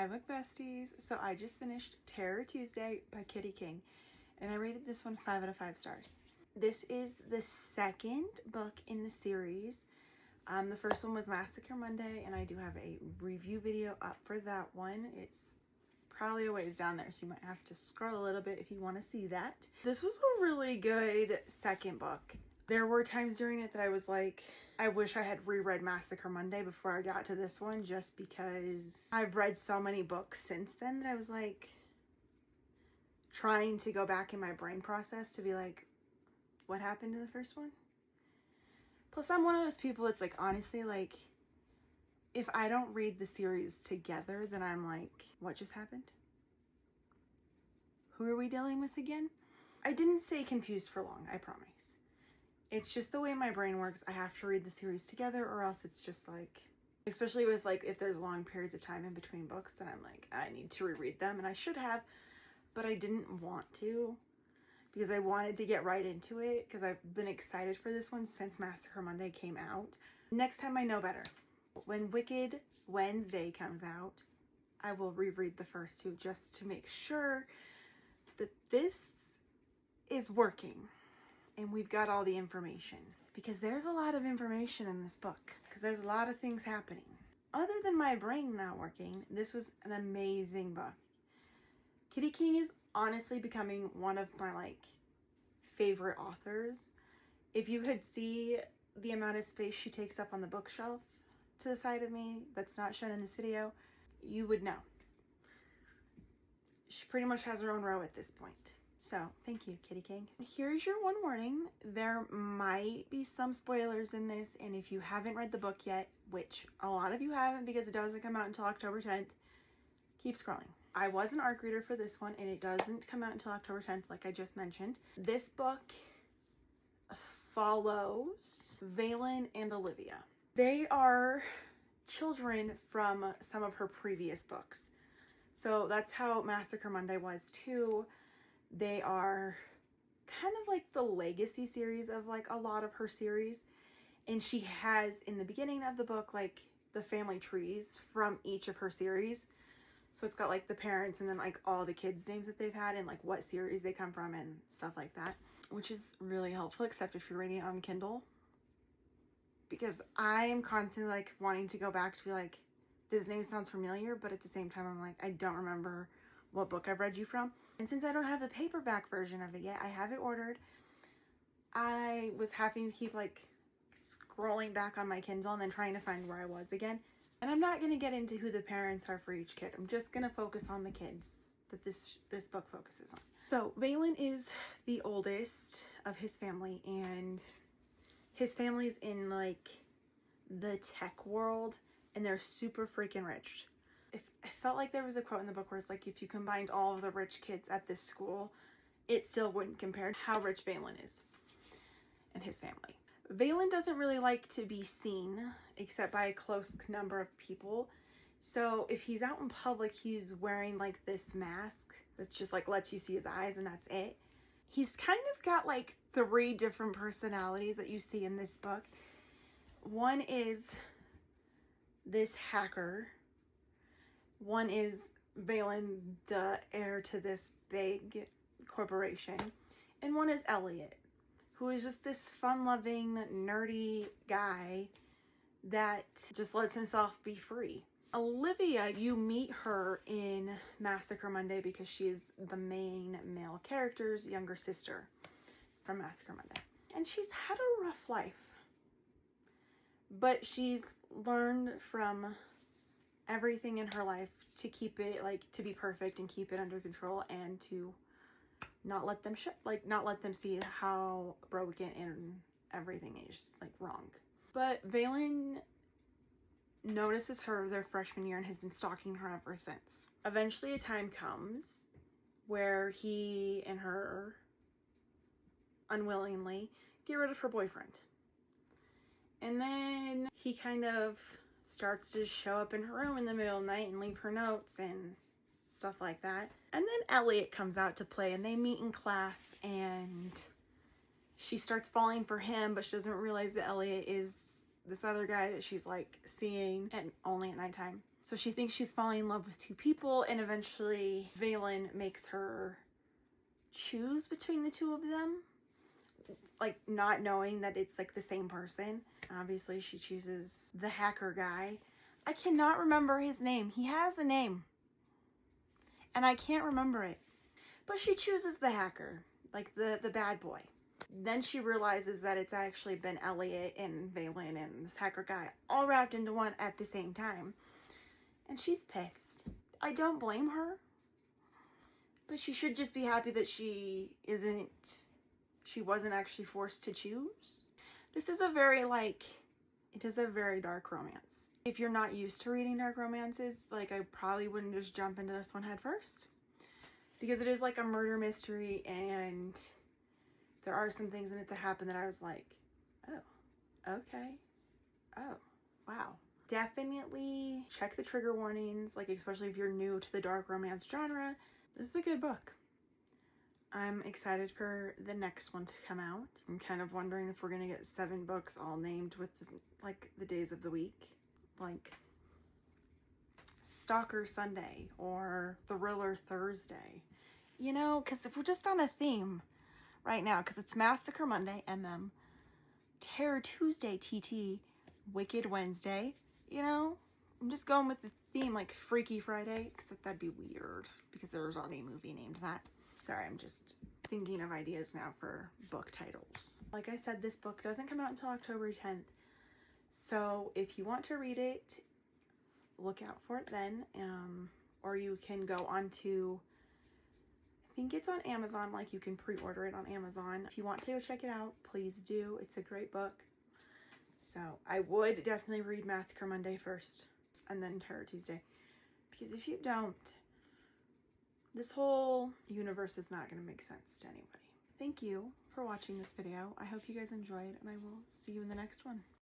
Hi book besties. So I just finished Terror Tuesday by Kitty King and I rated this one 5 out of 5 stars. This is the second book in the series. The first one was Massacre Monday and I do have a review video up for that one. It's probably a ways down there, so you might have to scroll a little bit if you want to see that. This was a really good second book. There were times during it that I was like, I wish I had reread Massacre Monday before I got to this one, just because I've read so many books since then that I was like trying to go back in my brain process to be like, what happened in the first one? Plus I'm one of those people that's like, honestly, like if I don't read the series together, then I'm like, what just happened? Who are we dealing with again? I didn't stay confused for long, I promise. It's just the way my brain works. I have to read the series together or else it's just like, especially with like, if there's long periods of time in between books, then I'm like, I need to reread them, and I should have, but I didn't want to because I wanted to get right into it because I've been excited for this one since Massacre Monday came out. Next time I know better. When Wicked Wednesday comes out, I will reread the first two just to make sure that this is working and we've got all the information, because there's a lot of information in this book because there's a lot of things happening. Other than my brain not working, this was an amazing book. Kitty King is honestly becoming one of my like favorite authors. If you could see the amount of space she takes up on the bookshelf to the side of me that's not shown in this video, you would know. She pretty much has her own row at this point. So thank you, Kitty King. Here's your one warning. There might be some spoilers in this, and if you haven't read the book yet, which a lot of you haven't because it doesn't come out until October 10th, keep scrolling. I was an ARC reader for this one and it doesn't come out until October 10th, like I just mentioned. This book follows Valen and Olivia. They are children from some of her previous books. So that's how Massacre Monday was too. They are kind of like the legacy series of like a lot of her series. And she has in the beginning of the book like the family trees from each of her series. So it's got like the parents and then like all the kids' names that they've had and like what series they come from and stuff like that, which is really helpful, except if you're reading it on Kindle, because I am constantly like wanting to go back to be like, this name sounds familiar, but at the same time I'm like, I don't remember what book I've read you from. And since I don't have the paperback version of it yet, I have it ordered. I was having to keep like scrolling back on my Kindle and then trying to find where I was again. And I'm not going to get into who the parents are for each kid. I'm just going to focus on the kids that this book focuses on. So Valen is the oldest of his family, and his family's in like the tech world and they're super freaking rich. I felt like there was a quote in the book where it's like, if you combined all of the rich kids at this school, it still wouldn't compare to how rich Valen is and his family. Valen doesn't really like to be seen except by a close number of people. So if he's out in public, he's wearing like this mask that just like lets you see his eyes and that's it. He's kind of got like 3 different personalities that you see in this book. One is this hacker. One is Valen, the heir to this big corporation. And one is Elliot, who is just this fun-loving, nerdy guy that just lets himself be free. Olivia, you meet her in Massacre Monday because she is the main male character's younger sister from Massacre Monday. And she's had a rough life, but she's learned from everything in her life to keep it like to be perfect and keep it under control and to not let them not let them see how broken and everything is like wrong. But Valen notices her their freshman year and has been stalking her ever since. Eventually a time comes where he and her unwillingly get rid of her boyfriend. And then he kind of starts to show up in her room in the middle of the night and leave her notes and stuff like that. And then Elliot comes out to play and they meet in class and she starts falling for him, but she doesn't realize that Elliot is this other guy that she's like seeing and only at nighttime. So she thinks she's falling in love with two people, and eventually Valen makes her choose between the two of them, like not knowing that it's like the same person. Obviously she chooses the hacker guy. I cannot remember his name. He has a name and I can't remember it, but she chooses the hacker, like the bad boy. Then she realizes that it's actually been Elliot and Valen and this hacker guy all wrapped into one at the same time, and she's pissed. I don't blame her, but she should just be happy that she wasn't actually forced to choose. This is a very it is a very dark romance. If you're not used to reading dark romances, like, I probably wouldn't just jump into this one head first, because it is like a murder mystery and there are some things in it that happen that I was like, oh, okay, oh, wow. Definitely check the trigger warnings, like especially if you're new to the dark romance genre. This is a good book. I'm excited for the next one to come out. I'm kind of wondering if we're gonna get 7 books all named with like the days of the week, like Stalker Sunday or Thriller Thursday, you know, because if we're just on a theme right now, because it's Massacre Monday, MM, Terror Tuesday, TT, Wicked Wednesday, you know, I'm just going with the theme, like Freaky Friday, except that'd be weird because there's already a movie named that. Sorry, I'm just thinking of ideas now for book titles. Like I said, this book doesn't come out until October 10th. So if you want to read it, look out for it then. Or you can go on to, I think it's on Amazon, like you can pre-order it on Amazon. If you want to go check it out, please do. It's a great book. So I would definitely read Massacre Monday first and then Terror Tuesday. Because if you don't, this whole universe is not going to make sense to anybody. Thank you for watching this video. I hope you guys enjoyed, and I will see you in the next one.